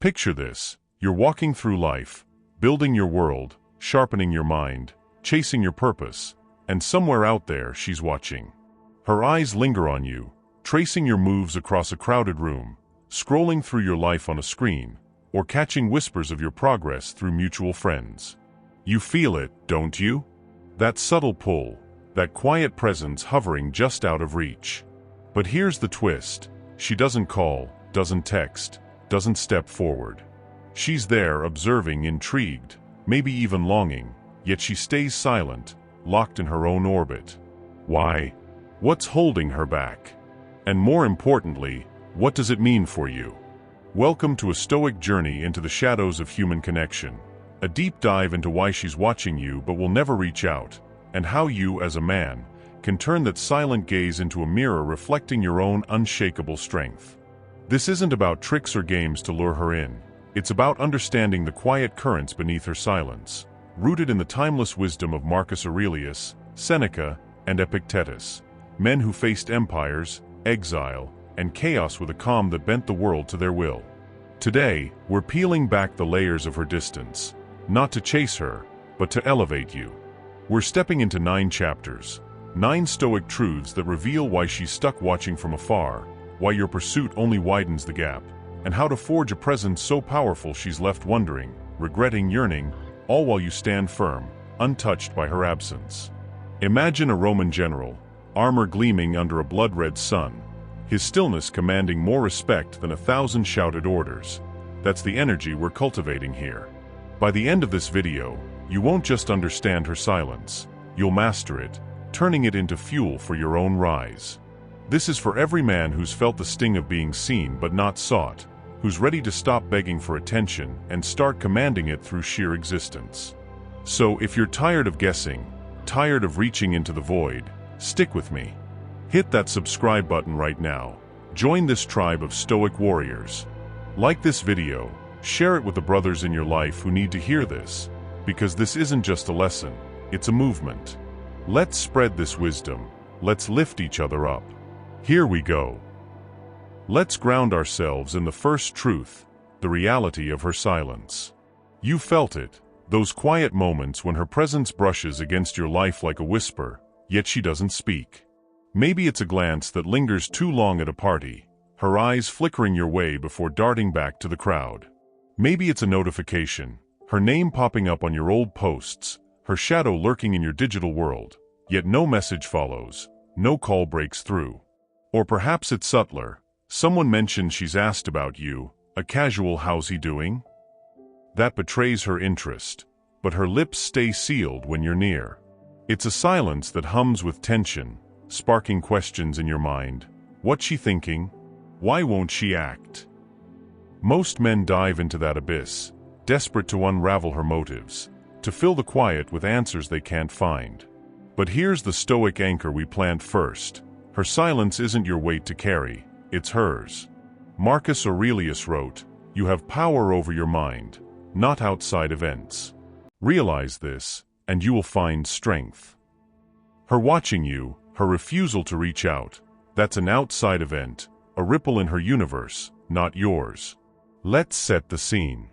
Picture this: you're walking through life, building your world, sharpening your mind, chasing your purpose, and somewhere out there she's watching. Her eyes linger on you, tracing your moves across a crowded room, scrolling through your life on a screen, or catching whispers of your progress through mutual friends. You feel it, don't you? That subtle pull, that quiet presence hovering just out of reach. But here's the twist: she doesn't call, doesn't text, doesn't step forward. She's there, observing, intrigued, maybe even longing, yet she stays silent, locked in her own orbit. Why? What's holding her back? And more importantly, what does it mean for you? Welcome to a Stoic journey into the shadows of human connection, a deep dive into why she's watching you but will never reach out, and how you, as a man, can turn that silent gaze into a mirror reflecting your own unshakable strength. This isn't about tricks or games to lure her in. It's about understanding the quiet currents beneath her silence, rooted in the timeless wisdom of Marcus Aurelius, Seneca, and Epictetus, men who faced empires, exile, and chaos with a calm that bent the world to their will. Today, we're peeling back the layers of her distance, not to chase her, but to elevate you. We're stepping into 9 chapters, 9 Stoic truths that reveal why she's stuck watching from afar, why your pursuit only widens the gap, and how to forge a presence so powerful she's left wondering, regretting, yearning, all while you stand firm, untouched by her absence. Imagine a Roman general, armor gleaming under a blood-red sun, his stillness commanding more respect than 1,000 shouted orders. That's the energy we're cultivating here. By the end of this video, you won't just understand her silence, you'll master it, turning it into fuel for your own rise. This is for every man who's felt the sting of being seen but not sought, who's ready to stop begging for attention and start commanding it through sheer existence. So if you're tired of guessing, tired of reaching into the void, stick with me. Hit that subscribe button right now. Join this tribe of Stoic warriors. Like this video, share it with the brothers in your life who need to hear this, because this isn't just a lesson, it's a movement. Let's spread this wisdom. Let's lift each other up. Here we go. Let's ground ourselves in the first truth, the reality of her silence. You felt it, those quiet moments when her presence brushes against your life like a whisper, yet she doesn't speak. Maybe it's a glance that lingers too long at a party, her eyes flickering your way before darting back to the crowd. Maybe it's a notification, her name popping up on your old posts, her shadow lurking in your digital world, yet no message follows, no call breaks through. Or perhaps it's subtler. Someone mentions she's asked about you, a casual "how's he doing?" That betrays her interest, but her lips stay sealed when you're near. It's a silence that hums with tension, sparking questions in your mind. What's she thinking? Why won't she act? Most men dive into that abyss, desperate to unravel her motives, to fill the quiet with answers they can't find. But here's the Stoic anchor we plant first. Her silence isn't your weight to carry, it's hers. Marcus Aurelius wrote, "You have power over your mind, not outside events." Realize this, and you will find strength. Her watching you, her refusal to reach out, that's an outside event, a ripple in her universe, not yours. Let's set the scene.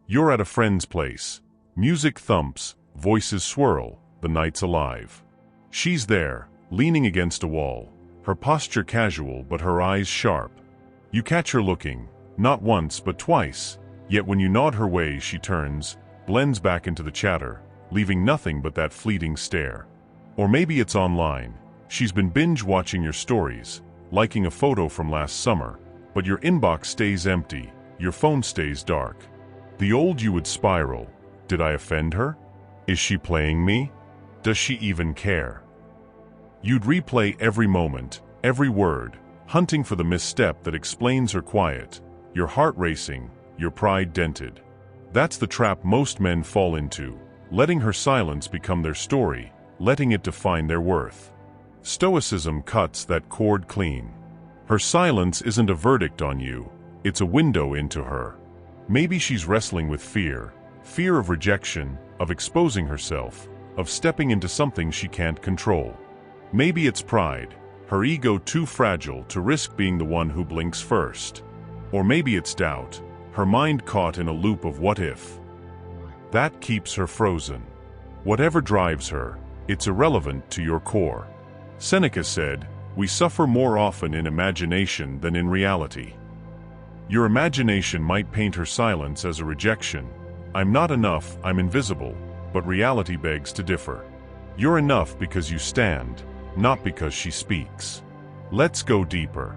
You're at a friend's place. Music thumps, voices swirl, the night's alive. She's there, leaning against a wall, her posture casual but her eyes sharp. You catch her looking, not once but twice, yet when you nod her way she turns, blends back into the chatter, leaving nothing but that fleeting stare. Or maybe it's online. She's been binge-watching your stories, liking a photo from last summer, but your inbox stays empty, your phone stays dark. The old you would spiral. Did I offend her? Is she playing me? Does she even care? You'd replay every moment, every word, hunting for the misstep that explains her quiet, your heart racing, your pride dented. That's the trap most men fall into, letting her silence become their story, letting it define their worth. Stoicism cuts that cord clean. Her silence isn't a verdict on you, it's a window into her. Maybe she's wrestling with fear of rejection, of exposing herself, of stepping into something she can't control. Maybe it's pride, her ego too fragile to risk being the one who blinks first. Or maybe it's doubt, her mind caught in a loop of what if. That keeps her frozen. Whatever drives her, it's irrelevant to your core. Seneca said, "We suffer more often in imagination than in reality." Your imagination might paint her silence as a rejection. I'm not enough, I'm invisible, but reality begs to differ. You're enough because you stand, not because she speaks. Let's go deeper.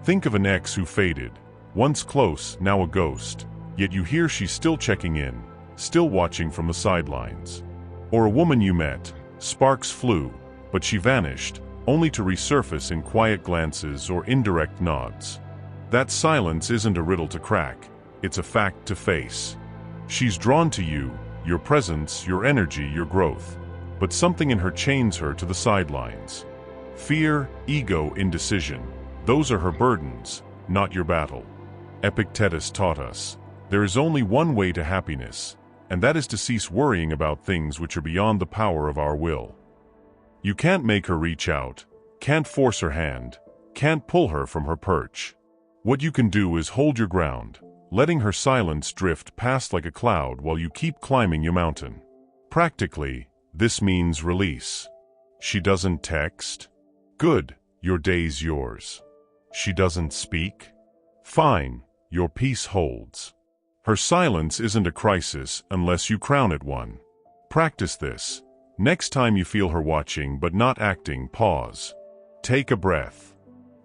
Think of an ex who faded, once close, now a ghost, yet you hear she's still checking in, still watching from the sidelines. Or a woman you met, sparks flew, but she vanished, only to resurface in quiet glances or indirect nods. That silence isn't a riddle to crack, it's a fact to face. She's drawn to you, your presence, your energy, your growth, but something in her chains her to the sidelines. Fear, ego, indecision, those are her burdens, not your battle. Epictetus taught us, there is only one way to happiness, and that is to cease worrying about things which are beyond the power of our will. You can't make her reach out, can't force her hand, can't pull her from her perch. What you can do is hold your ground, letting her silence drift past like a cloud while you keep climbing your mountain. Practically, this means release. She doesn't text? Good, your day's yours. She doesn't speak? Fine, your peace holds. Her silence isn't a crisis unless you crown it one. Practice this. Next time you feel her watching but not acting, pause. Take a breath.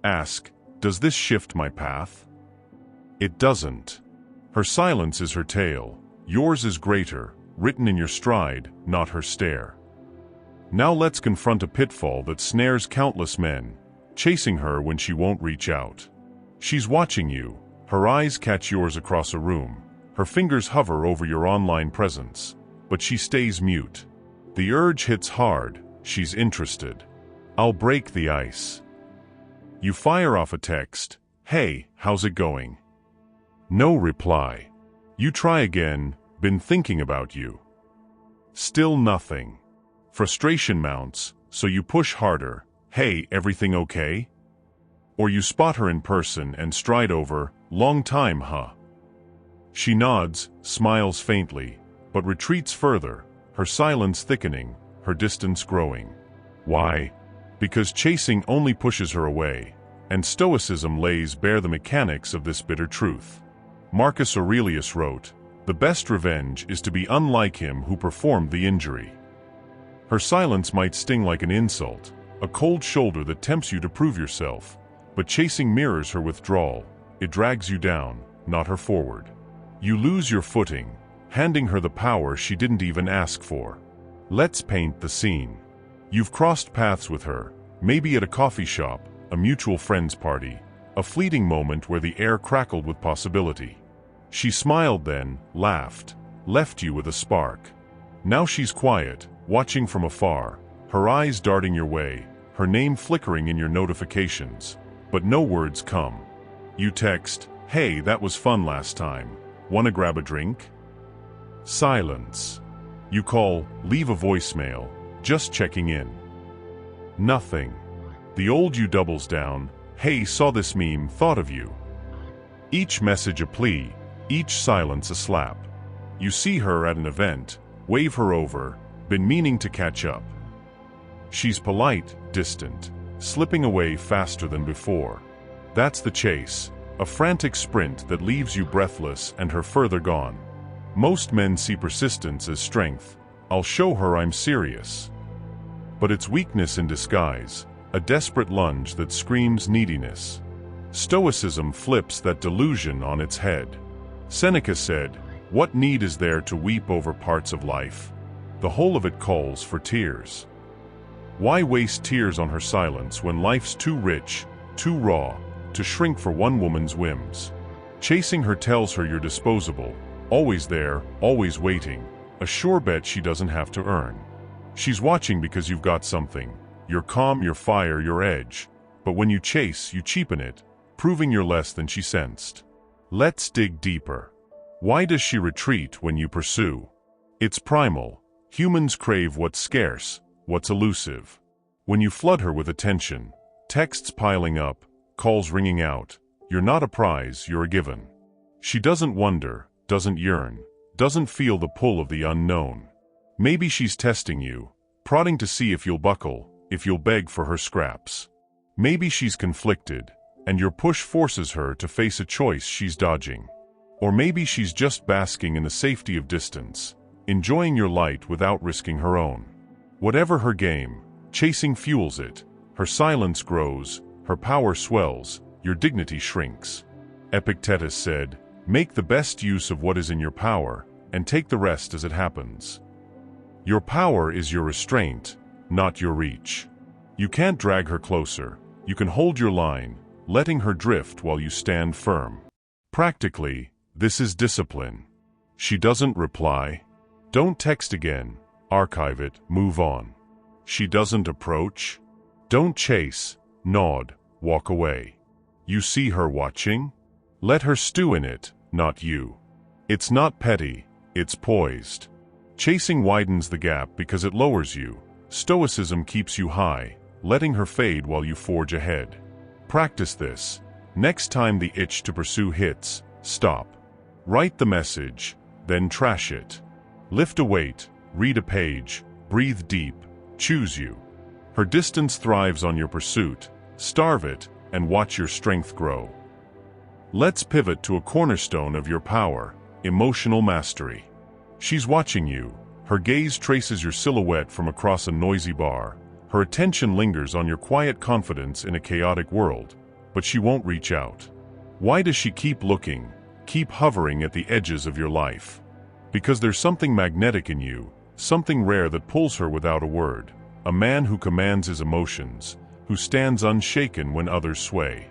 Ask, does this shift my path? It doesn't. Her silence is her tale. Yours is greater, written in your stride, not her stare. Now let's confront a pitfall that snares countless men, chasing her when she won't reach out. She's watching you. Her eyes catch yours across a room. Her fingers hover over your online presence, but she stays mute. The urge hits hard. She's interested. I'll break the ice. You fire off a text. Hey, how's it going? No reply. You try again. Been thinking about you. Still nothing. Frustration mounts, so you push harder. Hey, everything okay? Or you spot her in person and stride over. Long time, huh? She nods, smiles faintly, but retreats further, her silence thickening, her distance growing. Why? Because chasing only pushes her away, and Stoicism lays bare the mechanics of this bitter truth. Marcus Aurelius wrote, "The best revenge is to be unlike him who performed the injury." Her silence might sting like an insult, a cold shoulder that tempts you to prove yourself, but chasing mirrors her withdrawal. It drags you down, not her forward. You lose your footing, handing her the power she didn't even ask for. Let's paint the scene. You've crossed paths with her, maybe at a coffee shop, a mutual friend's party, a fleeting moment where the air crackled with possibility. She smiled then, laughed, left you with a spark. Now she's quiet, watching from afar, her eyes darting your way, her name flickering in your notifications, but no words come. You text, "Hey, that was fun last time. Wanna grab a drink?" Silence. You call, leave a voicemail, just checking in. Nothing. The old you doubles down, "Hey, saw this meme, thought of you." Each message a plea, each silence a slap. You see her at an event, wave her over, been meaning to catch up. She's polite, distant, slipping away faster than before. That's the chase, a frantic sprint that leaves you breathless and her further gone. Most men see persistence as strength. I'll show her I'm serious. But it's weakness in disguise, a desperate lunge that screams neediness. Stoicism flips that delusion on its head. Seneca said, "What need is there to weep over parts of life? The whole of it calls for tears." Why waste tears on her silence when life's too rich, too raw, to shrink for one woman's whims? Chasing her tells her you're disposable, always there, always waiting, a sure bet she doesn't have to earn. She's watching because you've got something, your calm, your fire, your edge, but when you chase, you cheapen it, proving you're less than she sensed. Let's dig deeper. Why does she retreat when you pursue? It's primal. Humans crave what's scarce, what's elusive. When you flood her with attention, texts piling up, calls ringing out, you're not a prize, you're a given. She doesn't wonder, doesn't yearn, doesn't feel the pull of the unknown. Maybe she's testing you, prodding to see if you'll buckle, if you'll beg for her scraps. Maybe she's conflicted, and your push forces her to face a choice she's dodging. Or maybe she's just basking in the safety of distance, enjoying your light without risking her own. Whatever her game, chasing fuels it. Her silence grows, her power swells, your dignity shrinks. Epictetus said, "Make the best use of what is in your power, and take the rest as it happens." Your power is your restraint, not your reach. You can't drag her closer. You can hold your line, letting her drift while you stand firm. Practically, this is discipline. She doesn't reply. Don't text again. Archive it, move on. She doesn't approach. Don't chase, nod, walk away. You see her watching? Let her stew in it, not you. It's not petty, it's poised. Chasing widens the gap because it lowers you. Stoicism keeps you high, letting her fade while you forge ahead. Practice this. Next time the itch to pursue hits, stop. Write the message, then trash it. Lift a weight, read a page, breathe deep, choose you. Her distance thrives on your pursuit. Starve it, and watch your strength grow. Let's pivot to a cornerstone of your power, emotional mastery. She's watching you. Her gaze traces your silhouette from across a noisy bar. Her attention lingers on your quiet confidence in a chaotic world, but she won't reach out. Why does she keep looking, keep hovering at the edges of your life? Because there's something magnetic in you, something rare that pulls her without a word. A man who commands his emotions, who stands unshaken when others sway.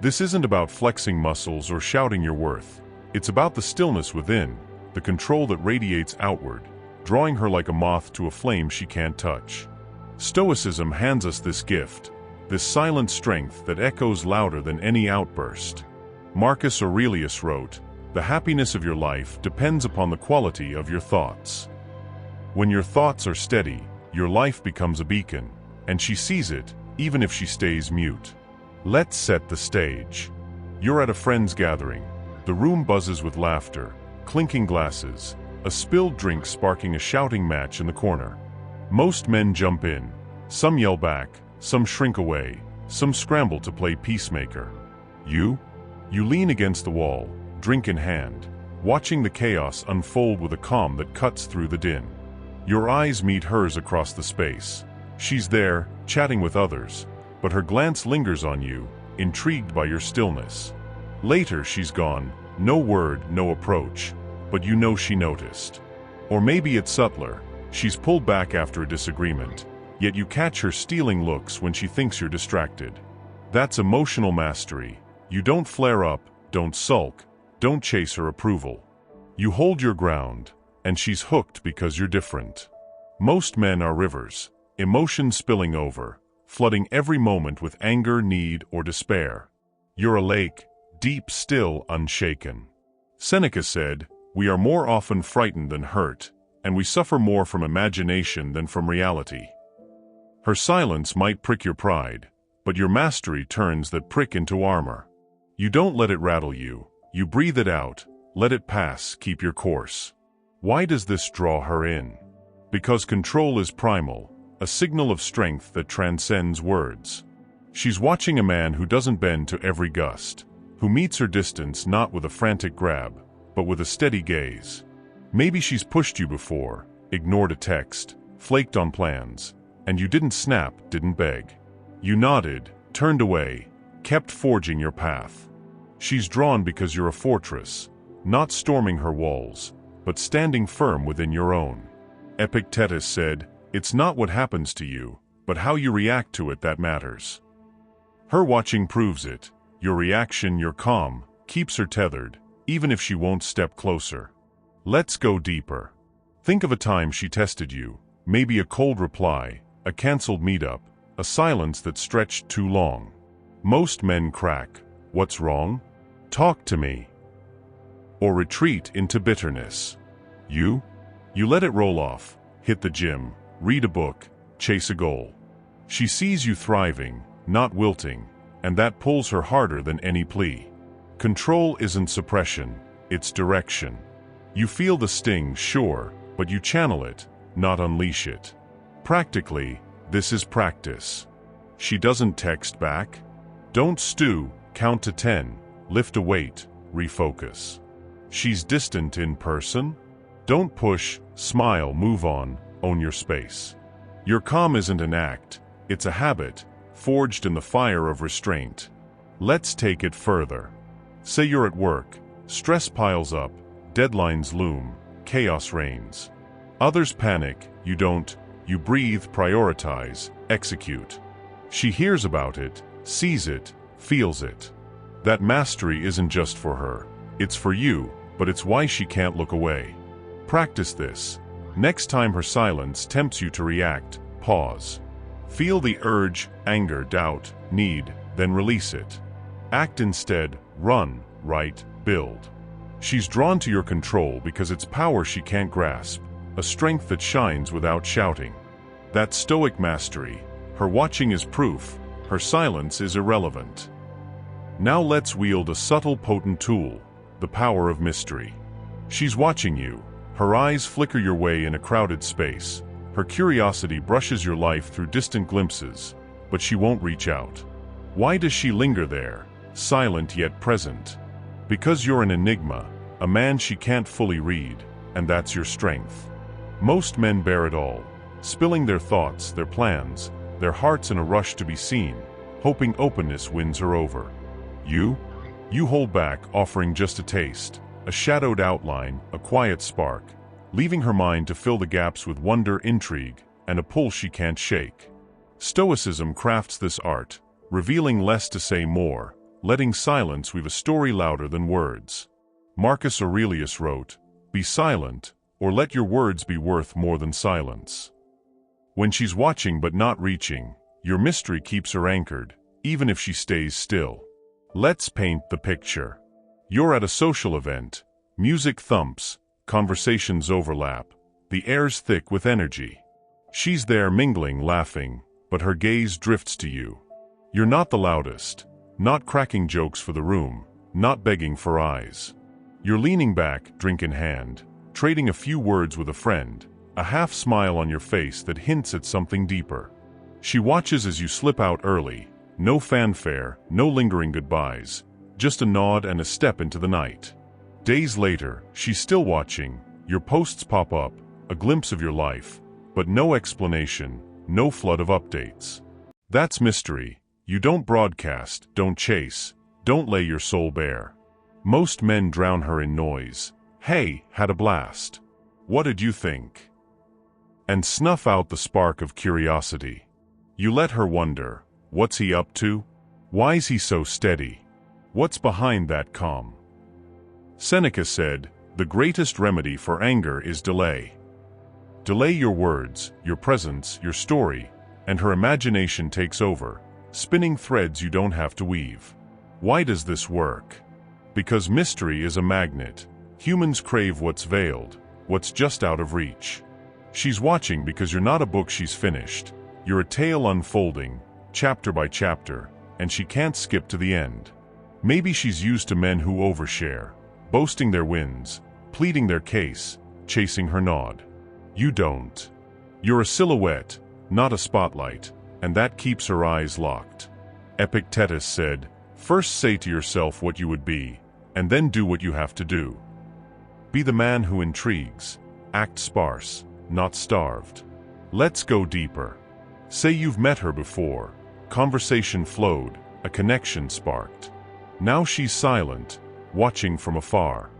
This isn't about flexing muscles or shouting your worth. It's about the stillness within, the control that radiates outward, drawing her like a moth to a flame she can't touch. Stoicism hands us this gift, this silent strength that echoes louder than any outburst. Marcus Aurelius wrote, "The happiness of your life depends upon the quality of your thoughts." When your thoughts are steady, your life becomes a beacon, and she sees it, even if she stays mute. Let's set the stage. You're at a friend's gathering. The room buzzes with laughter, clinking glasses, a spilled drink sparking a shouting match in the corner. Most men jump in. Some yell back, some shrink away, some scramble to play peacemaker. You lean against the wall, drink in hand, watching the chaos unfold with a calm that cuts through the din. Your eyes meet hers across the space. She's there, chatting with others, but her glance lingers on you, intrigued by your stillness. Later she's gone, no word, no approach, but you know she noticed. Or maybe it's subtler. She's pulled back after a disagreement, yet you catch her stealing looks when she thinks you're distracted. That's emotional mastery. You don't flare up, don't sulk, don't chase her approval. You hold your ground, and she's hooked because you're different. Most men are rivers, emotions spilling over, flooding every moment with anger, need, or despair. You're a lake, deep, still, unshaken. Seneca said, "We are more often frightened than hurt, and we suffer more from imagination than from reality." Her silence might prick your pride, but your mastery turns that prick into armor. You don't let it rattle you, you breathe it out, let it pass, keep your course. Why does this draw her in? Because control is primal, a signal of strength that transcends words. She's watching a man who doesn't bend to every gust, who meets her distance not with a frantic grab, but with a steady gaze. Maybe she's pushed you before, ignored a text, flaked on plans, and you didn't snap, didn't beg. You nodded, turned away, kept forging your path. She's drawn because you're a fortress, not storming her walls, but standing firm within your own. Epictetus said, "It's not what happens to you, but how you react to it that matters." Her watching proves it. Your reaction, your calm, keeps her tethered, even if she won't step closer. Let's go deeper. Think of a time she tested you, maybe a cold reply, a canceled meetup, a silence that stretched too long. Most men crack. "What's wrong? Talk to me." Or retreat into bitterness. You let it roll off, hit the gym, read a book, chase a goal. She sees you thriving, not wilting, and that pulls her harder than any plea. Control isn't suppression, It's direction. You feel the sting, sure, but you channel it, not unleash it. Practically, this is practice. She doesn't text back? Don't stew, count to 10, lift a weight, refocus. She's distant in person? Don't push, smile, move on, own your space. Your calm isn't an act, it's a habit, forged in the fire of restraint. Let's take it further. Say you're at work, stress piles up, deadlines loom, chaos reigns. Others panic, you don't, you breathe, prioritize, execute. She hears about it, sees it, feels it. That mastery isn't just for her, it's for you, but it's why she can't look away. Practice this. Next time her silence tempts you to react, pause. Feel the urge, anger, doubt, need, then release it. Act instead, run, write, build. She's drawn to your control because it's power she can't grasp, a strength that shines without shouting. That Stoic mastery, her watching is proof, her silence is irrelevant. Now let's wield a subtle, potent tool, the power of mystery. She's watching you, her eyes flicker your way in a crowded space, her curiosity brushes your life through distant glimpses, but she won't reach out. Why does she linger there, silent yet present? Because you're an enigma, a man she can't fully read, and that's your strength. Most men bear it all, spilling their thoughts, their plans, their hearts in a rush to be seen, hoping openness wins her over. You hold back, offering just a taste, a shadowed outline, a quiet spark, leaving her mind to fill the gaps with wonder, intrigue, and a pull she can't shake. Stoicism crafts this art, revealing less to say more, letting silence weave a story louder than words. Marcus Aurelius wrote, "Be silent, or let your words be worth more than silence." When she's watching but not reaching, your mystery keeps her anchored, even if she stays still. Let's paint the picture. You're at a social event, music thumps, conversations overlap, the air's thick with energy. She's there mingling, laughing, but her gaze drifts to you. You're not the loudest, not cracking jokes for the room, not begging for eyes. You're leaning back, drink in hand, trading a few words with a friend, a half smile on your face that hints at something deeper. She watches as you slip out early, no fanfare, no lingering goodbyes, just a nod and a step into the night. Days later, she's still watching, your posts pop up, a glimpse of your life, but no explanation, no flood of updates. That's mystery. You don't broadcast, don't chase, don't lay your soul bare. Most men drown her in noise. Hey, had a blast. What did you think? And snuff out the spark of curiosity. You let her wonder, what's he up to? Why's he so steady? What's behind that calm? Seneca said, the greatest remedy for anger is delay. Delay your words, your presence, your story, and her imagination takes over, spinning threads you don't have to weave. Why does this work? Because mystery is a magnet. Humans crave what's veiled, what's just out of reach. She's watching because you're not a book she's finished. You're a tale unfolding, chapter by chapter, and she can't skip to the end. Maybe she's used to men who overshare, boasting their wins, pleading their case, chasing her nod. You don't. You're a silhouette, not a spotlight, and that keeps her eyes locked. Epictetus said, first say to yourself what you would be, and then do what you have to do. Be the man who intrigues, act sparse, not starved. Let's go deeper. Say you've met her before, conversation flowed, a connection sparked. Now she's silent, watching from afar.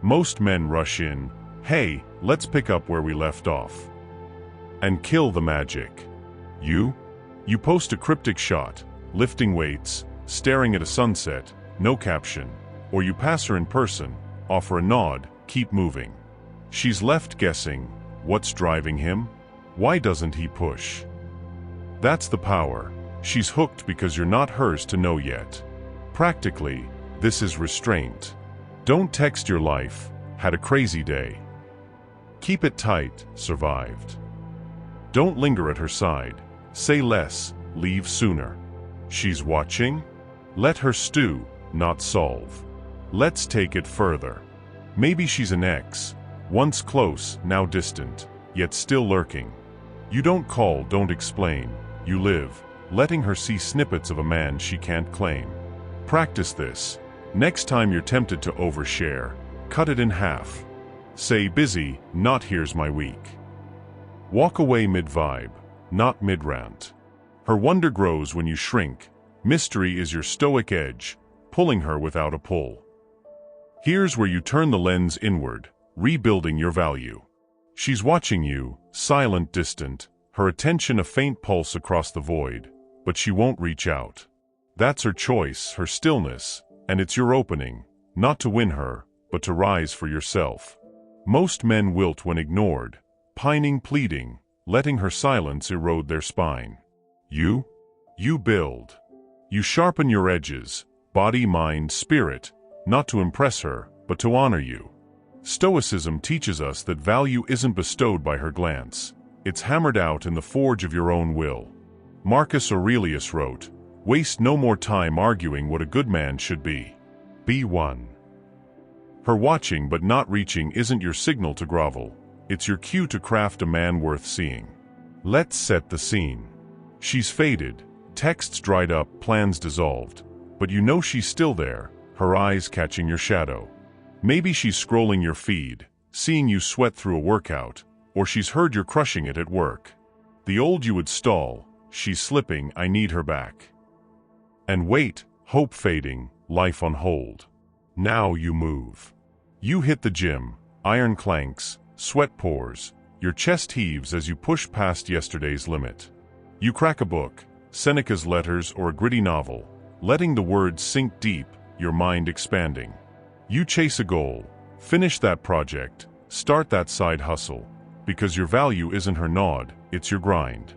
Most men rush in, hey, let's pick up where we left off. And kill the magic. You post a cryptic shot, lifting weights, staring at a sunset, no caption, or you pass her in person, offer a nod, keep moving. She's left guessing, what's driving him? Why doesn't he push? That's the power. She's hooked because you're not hers to know yet. Practically, this is restraint. Don't text your life, had a crazy day. Keep it tight, survived. Don't linger at her side, say less, leave sooner. She's watching? Let her stew, not solve. Let's take it further. Maybe she's an ex, once close, now distant, yet still lurking. You don't call, don't explain, you live, letting her see snippets of a man she can't claim. Practice this. Next time you're tempted to overshare, cut it in half. Say busy, not here's my week. Walk away mid-vibe, not mid-rant. Her wonder grows when you shrink. Mystery is your stoic edge, pulling her without a pull. Here's where you turn the lens inward, rebuilding your value. She's watching you, silent, distant, her attention a faint pulse across the void, but she won't reach out. That's her choice, her stillness, and it's your opening, not to win her, but to rise for yourself. Most men wilt when ignored, pining, pleading, letting her silence erode their spine. You build. You sharpen your edges, body, mind, spirit, not to impress her, but to honor you. Stoicism teaches us that value isn't bestowed by her glance. It's hammered out in the forge of your own will. Marcus Aurelius wrote, "Waste no more time arguing what a good man should be. Be one." Her watching but not reaching isn't your signal to grovel. It's your cue to craft a man worth seeing. Let's set the scene. She's faded, texts dried up, plans dissolved, but you know she's still there, her eyes catching your shadow. Maybe she's scrolling your feed, seeing you sweat through a workout, or she's heard you're crushing it at work. The old you would stall, she's slipping, I need her back. And wait, hope fading, life on hold. Now you move. You hit the gym, iron clanks, sweat pours, your chest heaves as you push past yesterday's limit. You crack a book, Seneca's Letters or a gritty novel, letting the words sink deep, your mind expanding. You chase a goal, finish that project, start that side hustle, because your value isn't her nod, it's your grind.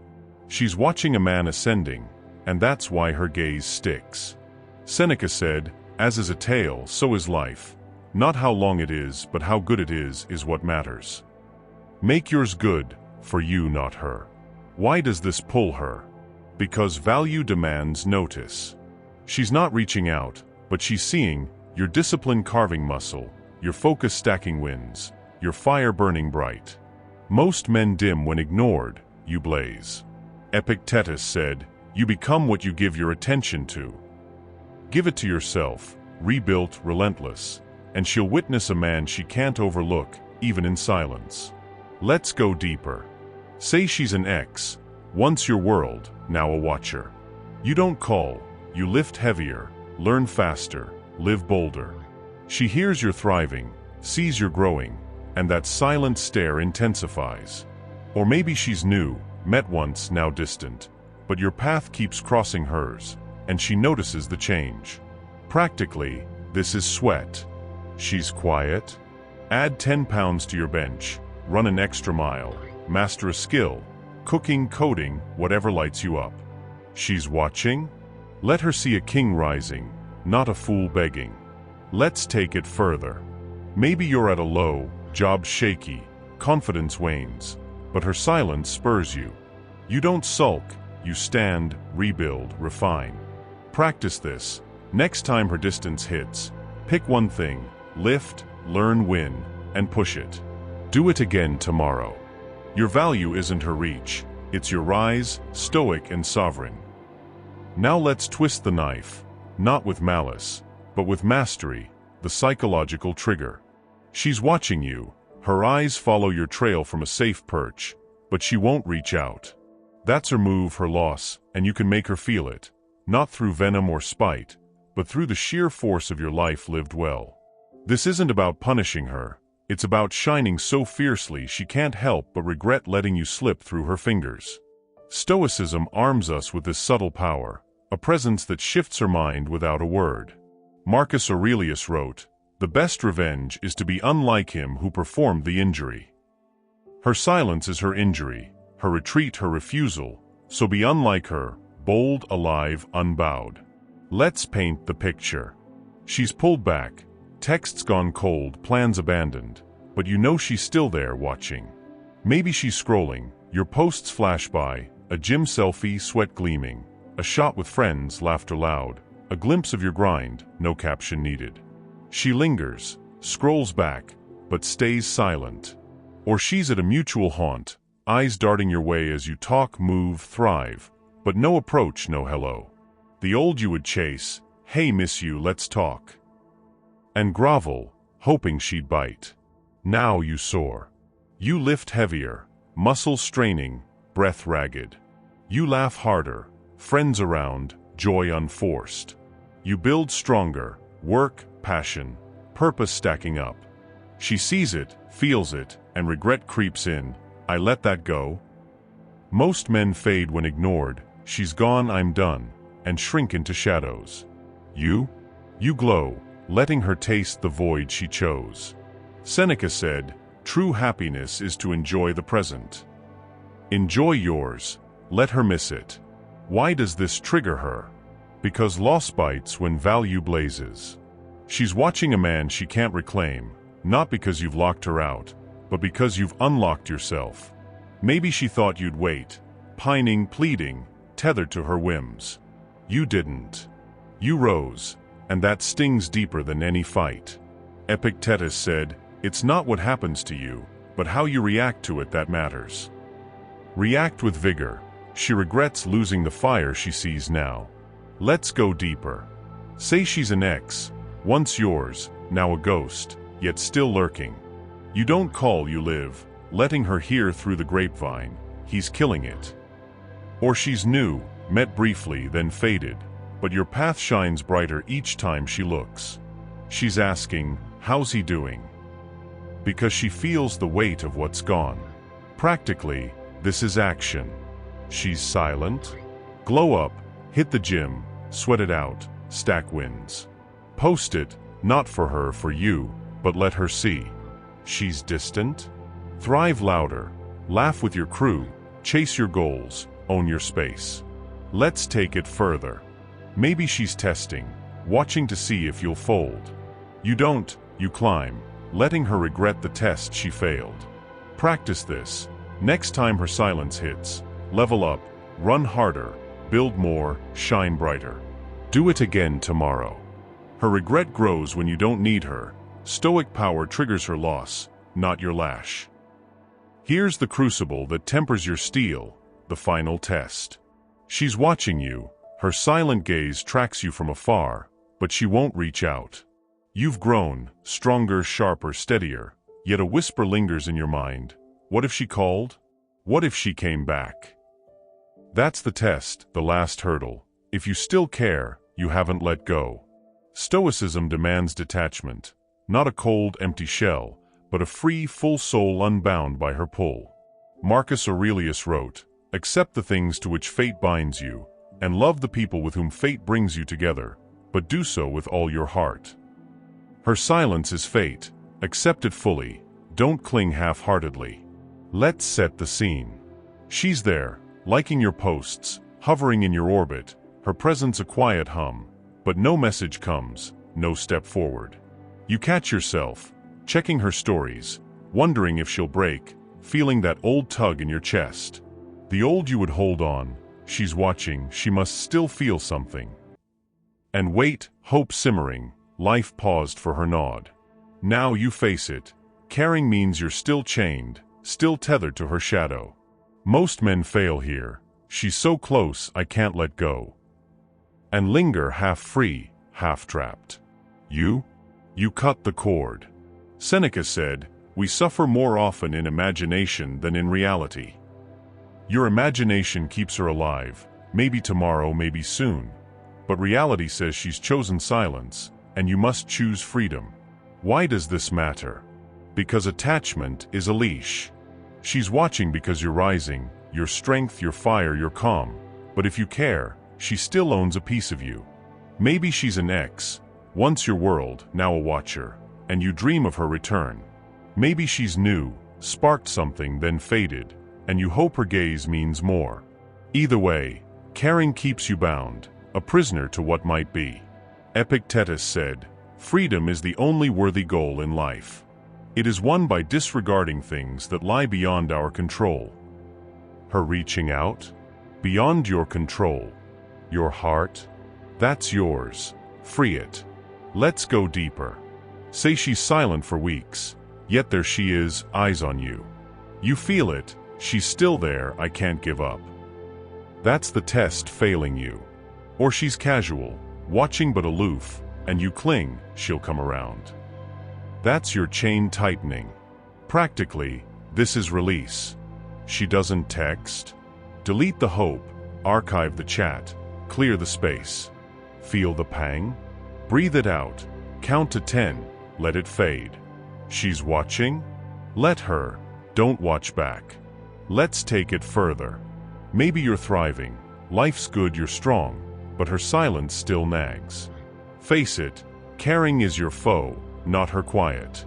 She's watching a man ascending, and that's why her gaze sticks. Seneca said, "As is a tale, so is life. Not how long it is, but how good it is what matters." Make yours good, for you, not her. Why does this pull her? Because value demands notice. She's not reaching out, but she's seeing your discipline carving muscle, your focus stacking wins, your fire burning bright. Most men dim when ignored, you blaze. Epictetus said, "You become what you give your attention to." Give it to yourself, rebuilt, relentless, and she'll witness a man she can't overlook, even in silence. Let's go deeper. Say she's an ex, once your world, now a watcher. You don't call, you lift heavier, learn faster, live bolder. She hears you're thriving, sees you're growing, and that silent stare intensifies. Or maybe she's new, met once, now distant, but your path keeps crossing hers, and she notices the change. Practically, this is sweat. She's quiet. Add 10 pounds to your bench, run an extra mile, master a skill, cooking, coding, whatever lights you up. She's watching? Let her see a king rising, not a fool begging. Let's take it further. Maybe you're at a low, job shaky, confidence wanes, but her silence spurs you. You don't sulk, you stand, rebuild, refine. Practice this. Next time her distance hits, pick one thing, lift, learn, win, and push it. Do it again tomorrow. Your value isn't her reach, it's your rise, stoic and sovereign. Now let's twist the knife, not with malice, but with mastery, the psychological trigger. She's watching you, her eyes follow your trail from a safe perch, but she won't reach out. That's her move, her loss, and you can make her feel it, not through venom or spite, but through the sheer force of your life lived well. This isn't about punishing her, it's about shining so fiercely she can't help but regret letting you slip through her fingers. Stoicism arms us with this subtle power, a presence that shifts her mind without a word. Marcus Aurelius wrote, "The best revenge is to be unlike him who performed the injury." Her silence is her injury, her retreat her refusal, so be unlike her, bold, alive, unbowed. Let's paint the picture. She's pulled back, texts gone cold, plans abandoned, but you know she's still there watching. Maybe she's scrolling, your posts flash by, a gym selfie, sweat gleaming, a shot with friends, laughter loud, a glimpse of your grind, no caption needed. She lingers, scrolls back, but stays silent. Or she's at a mutual haunt, eyes darting your way as you talk, move, thrive, but no approach, no hello. The old you would chase, hey miss you, let's talk. And grovel, hoping she'd bite. Now you soar. You lift heavier, muscles straining, breath ragged. You laugh harder, friends around, joy unforced. You build stronger, work, passion, purpose stacking up. She sees it, feels it, and regret creeps in. I let that go. Most men fade when ignored. She's gone, I'm done, and shrink into shadows. You glow, letting her taste the void she chose. Seneca said, true happiness is to enjoy the present. Enjoy yours, let her miss it. Why does this trigger her? Because loss bites when value blazes. She's watching a man she can't reclaim, not because you've locked her out, but because you've unlocked yourself. Maybe she thought you'd wait, pining, pleading, tethered to her whims. You didn't. You rose, and that stings deeper than any fight. Epictetus said, it's not what happens to you, but how you react to it that matters. React with vigor. She regrets losing the fire she sees now. Let's go deeper. Say she's an ex, once yours, now a ghost, yet still lurking. You don't call, you live, letting her hear through the grapevine, he's killing it. Or she's new, met briefly, then faded, but your path shines brighter each time she looks. She's asking, how's he doing? Because she feels the weight of what's gone. Practically, this is action. She's silent. Glow up, hit the gym, sweat it out, stack wins. Post it, not for her, for you, but let her see. She's distant. Thrive louder, laugh with your crew, chase your goals, own your space. Let's take it further. Maybe she's testing, watching to see if you'll fold. You don't, you climb, letting her regret the test she failed. Practice this. Next time her silence hits, level up, run harder, build more, shine brighter. Do it again tomorrow. Her regret grows when you don't need her. Stoic power triggers her loss, not your lash. Here's the crucible that tempers your steel, the final test. She's watching you, her silent gaze tracks you from afar, but she won't reach out. You've grown, stronger, sharper, steadier, yet a whisper lingers in your mind. What if she called? What if she came back? That's the test, the last hurdle. If you still care, you haven't let go. Stoicism demands detachment, not a cold, empty shell, but a free, full soul unbound by her pull. Marcus Aurelius wrote, accept the things to which fate binds you, and love the people with whom fate brings you together, but do so with all your heart. Her silence is fate. Accept it fully. Don't cling half-heartedly. Let's set the scene. She's there, liking your posts, hovering in your orbit, her presence a quiet hum, but no message comes, no step forward. You catch yourself, checking her stories, wondering if she'll break, feeling that old tug in your chest. The old you would hold on, she's watching, she must still feel something. And wait, hope simmering, life paused for her nod. Now you face it. Caring means you're still chained, still tethered to her shadow. Most men fail here. She's so close, I can't let go. And linger half free, half trapped. You cut the cord. Seneca said, we suffer more often in imagination than in reality. Your imagination keeps her alive, maybe tomorrow, maybe soon. But reality says she's chosen silence, and you must choose freedom. Why does this matter? Because attachment is a leash. She's watching because you're rising, your strength, your fire, your calm. But if you care, she still owns a piece of you. Maybe she's an ex, once your world, now a watcher, and you dream of her return. Maybe she's new, sparked something, then faded, and you hope her gaze means more. Either way, caring keeps you bound, a prisoner to what might be. Epictetus said, freedom is the only worthy goal in life. It is won by disregarding things that lie beyond our control. Her reaching out? Beyond your control. Your heart? That's yours. Free it. Let's go deeper. Say she's silent for weeks, yet there she is, eyes on you. You feel it, she's still there, I can't give up. That's the test failing you. Or she's casual, watching but aloof, and you cling, she'll come around. That's your chain tightening. Practically, this is release. She doesn't text? Delete the hope, archive the chat, clear the space. Feel the pang? Breathe it out, count to 10, let it fade. She's watching? Let her, don't watch back. Let's take it further. Maybe you're thriving, life's good, you're strong, but her silence still nags. Face it, caring is your foe, not her quiet.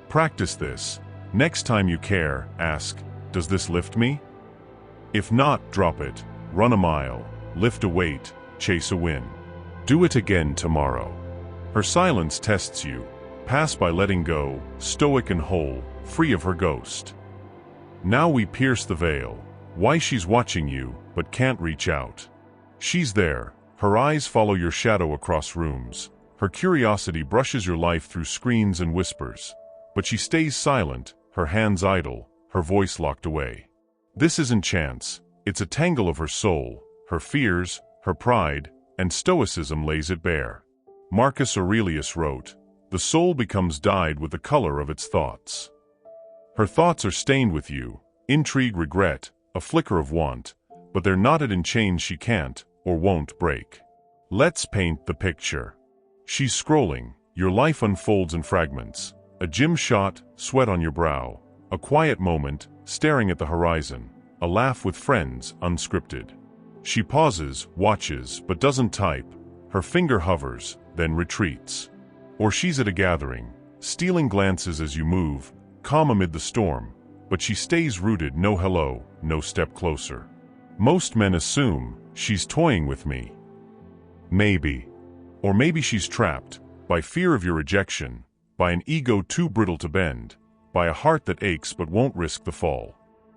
Practice this. Next time you care, ask, does this lift me? If not, drop it, run a mile, lift a weight, chase a win. Do it again tomorrow. Her silence tests you. Pass by letting go, stoic and whole, free of her ghost. Now we pierce the veil. Why she's watching you, but can't reach out. She's there. Her eyes follow your shadow across rooms. Her curiosity brushes your life through screens and whispers. But she stays silent, her hands idle, her voice locked away. This isn't chance. It's a tangle of her soul, her fears, her pride, and Stoicism lays it bare. Marcus Aurelius wrote, "The soul becomes dyed with the color of its thoughts." Her thoughts are stained with you, intrigue, regret, a flicker of want, but they're knotted in chains she can't or won't break. Let's paint the picture. She's scrolling, your life unfolds in fragments. A gym shot, sweat on your brow. A quiet moment, staring at the horizon. A laugh with friends, unscripted. She pauses, watches, but doesn't type. Her finger hovers, then retreats. Or she's at a gathering, stealing glances as you move, calm amid the storm, but she stays rooted, no hello, no step closer. Most men assume, she's toying with me. Maybe. Or maybe she's trapped, by fear of your rejection, by an ego too brittle to bend, by a heart that aches but won't risk the fall.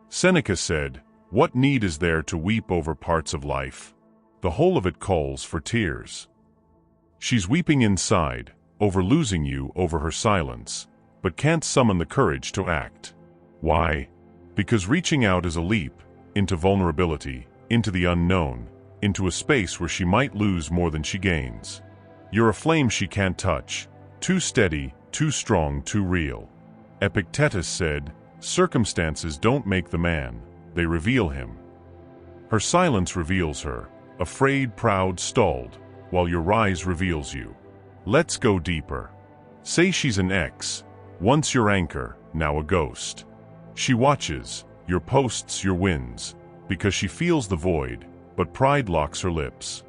Seneca said, "What need is there to weep over parts of life? The whole of it calls for tears." She's weeping inside, over losing you, over her silence, but can't summon the courage to act. Why? Because reaching out is a leap, into vulnerability, into the unknown, into a space where she might lose more than she gains. You're a flame she can't touch, too steady, too strong, too real. Epictetus said, "Circumstances don't make the man, they reveal him." Her silence reveals her, afraid, proud, stalled, while your rise reveals you. Let's go deeper. Say she's an ex, once your anchor, now a ghost. She watches, your posts, your wins, because she feels the void, but pride locks her lips.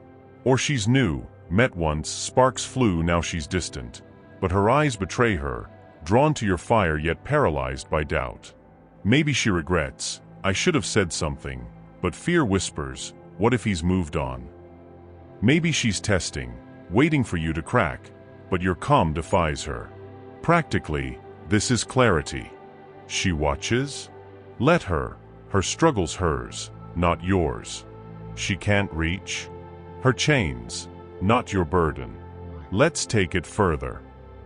Or she's new, met once, sparks flew, now she's distant, but her eyes betray her, drawn to your fire yet paralyzed by doubt. Maybe she regrets, "I should have said something," but fear whispers, "What if he's moved on?" Maybe she's testing, waiting for you to crack, but your calm defies her. Practically, this is clarity. She watches? Let her. Her struggle's hers, not yours. She can't reach? Her chains, not your burden. Let's take it further.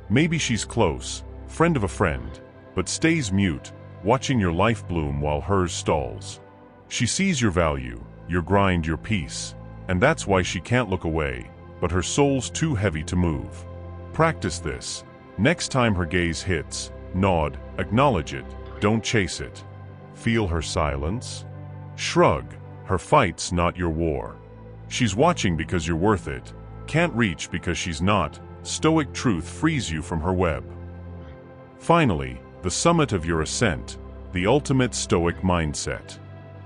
Maybe she's close, friend of a friend, but stays mute, watching your life bloom while hers stalls. She sees your value, your grind, your peace, and that's why she can't look away, but her soul's too heavy to move. Practice this. Next time her gaze hits, nod, acknowledge it, don't chase it. Feel her silence? Shrug. Her fight's not your war. She's watching because you're worth it, can't reach because she's not. Stoic truth frees you from her web. Finally, the summit of your ascent, the ultimate Stoic mindset.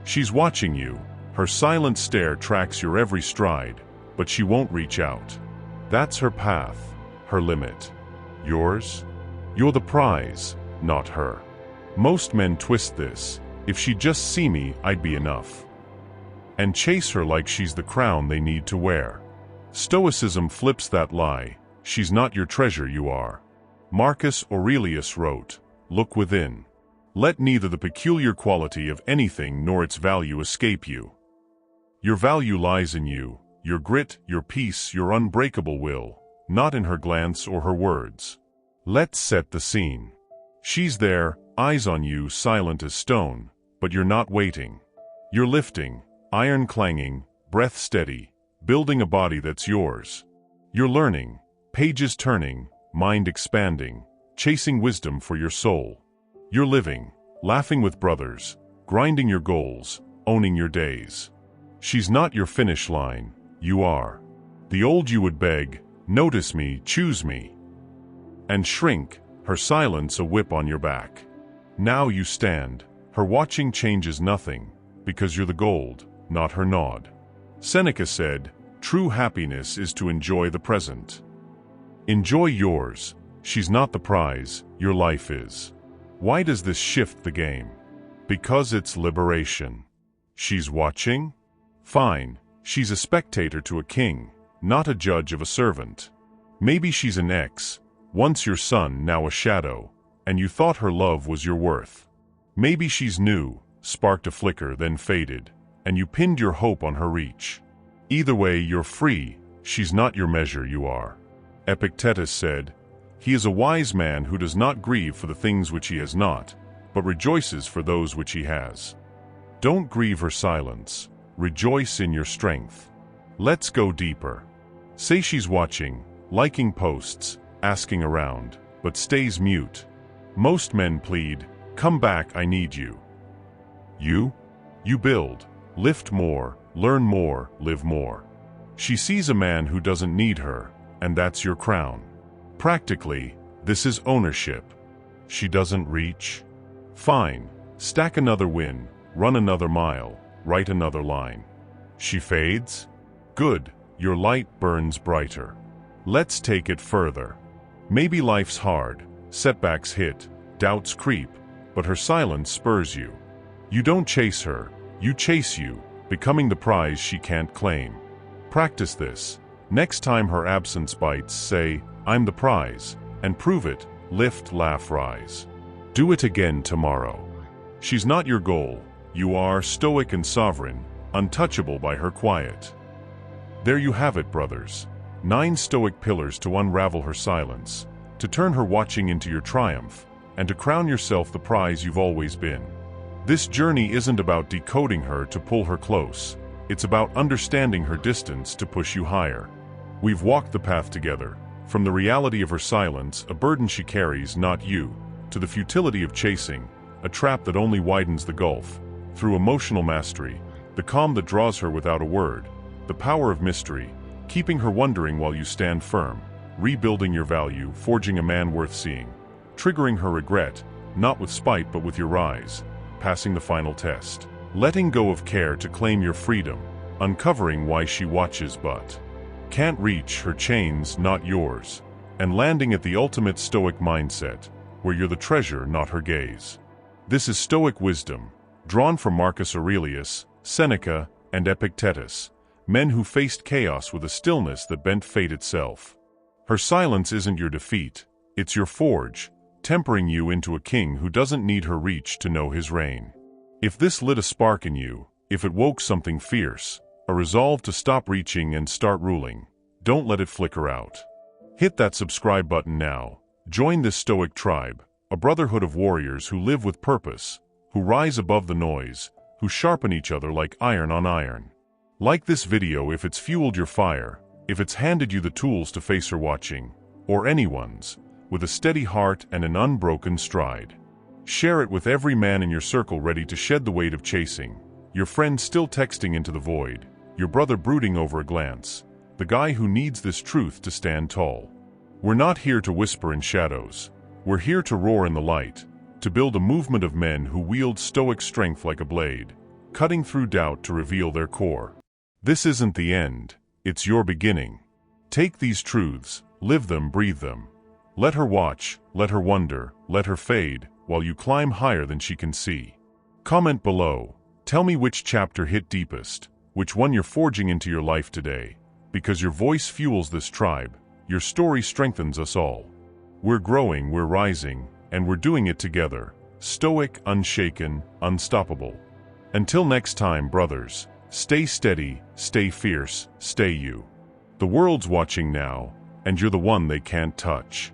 She's watching you, her silent stare tracks your every stride, but she won't reach out. That's her path, her limit. Yours? You're the prize, not her. Most men twist this, "If she'd just see me, I'd be enough," and chase her like she's the crown they need to wear. Stoicism flips that lie. She's not your treasure, you are. Marcus Aurelius wrote, "Look within. Let neither the peculiar quality of anything nor its value escape you." Your value lies in you, your grit, your peace, your unbreakable will, not in her glance or her words. Let's set the scene. She's there, eyes on you, silent as stone, but you're not waiting. You're lifting, iron clanging, breath steady, building a body that's yours. You're learning, pages turning, mind expanding, chasing wisdom for your soul. You're living, laughing with brothers, grinding your goals, owning your days. She's not your finish line, you are. The old you would beg, notice me, choose me. And shrink, her silence a whip on your back. Now you stand, her watching changes nothing, because you're the gold, not her nod. Seneca said, true happiness is to enjoy the present. Enjoy yours, she's not the prize, your life is. Why does this shift the game? Because it's liberation. She's watching? Fine, she's a spectator to a king, not a judge of a servant. Maybe she's an ex, once your son, now a shadow, and you thought her love was your worth. Maybe she's new, sparked a flicker then faded, and you pinned your hope on her reach. Either way, you're free, she's not your measure, you are. Epictetus said, he is a wise man who does not grieve for the things which he has not, but rejoices for those which he has. Don't grieve her silence, rejoice in your strength. Let's go deeper. Say she's watching, liking posts, asking around, but stays mute. Most men plead, come back, I need you. You build, lift more, learn more, live more. She sees a man who doesn't need her, and that's your crown. Practically, this is ownership. She doesn't reach? Fine, stack another win, run another mile, write another line. She fades? Good, your light burns brighter. Let's take it further. Maybe life's hard, setbacks hit, doubts creep, but her silence spurs you. You don't chase her, you chase you, becoming the prize she can't claim. Practice this. Next time her absence bites, say, I'm the prize, and prove it, lift, laugh, rise. Do it again tomorrow. She's not your goal, you are, stoic and sovereign, untouchable by her quiet. There you have it, brothers. 9 stoic pillars to unravel her silence, to turn her watching into your triumph, and to crown yourself the prize you've always been. This journey isn't about decoding her to pull her close, it's about understanding her distance to push you higher. We've walked the path together, from the reality of her silence, a burden she carries, not you, to the futility of chasing, a trap that only widens the gulf, through emotional mastery, the calm that draws her without a word, the power of mystery, keeping her wondering while you stand firm, rebuilding your value, forging a man worth seeing, triggering her regret, not with spite but with your rise, passing the final test, letting go of care to claim your freedom, uncovering why she watches but can't reach, her chains not yours, and landing at the ultimate stoic mindset, where you're the treasure, not her gaze. This is stoic wisdom, drawn from Marcus Aurelius, Seneca, and Epictetus, men who faced chaos with a stillness that bent fate itself. Her silence isn't your defeat, it's your forge, tempering you into a king who doesn't need her reach to know his reign. If this lit a spark in you, if it woke something fierce, a resolve to stop reaching and start ruling, don't let it flicker out. Hit that subscribe button now. Join this stoic tribe, a brotherhood of warriors who live with purpose, who rise above the noise, who sharpen each other like iron on iron. Like this video if it's fueled your fire, if it's handed you the tools to face her watching, or anyone's, with a steady heart and an unbroken stride. Share it with every man in your circle ready to shed the weight of chasing, your friend still texting into the void, your brother brooding over a glance, the guy who needs this truth to stand tall. We're not here to whisper in shadows, we're here to roar in the light, to build a movement of men who wield stoic strength like a blade, cutting through doubt to reveal their core. This isn't the end, it's your beginning. Take these truths, live them, breathe them. Let her watch, let her wonder, let her fade, while you climb higher than she can see. Comment below, tell me which chapter hit deepest, which one you're forging into your life today, because your voice fuels this tribe, your story strengthens us all. We're growing, we're rising, and we're doing it together, stoic, unshaken, unstoppable. Until next time, brothers, stay steady, stay fierce, stay you. The world's watching now, and you're the one they can't touch.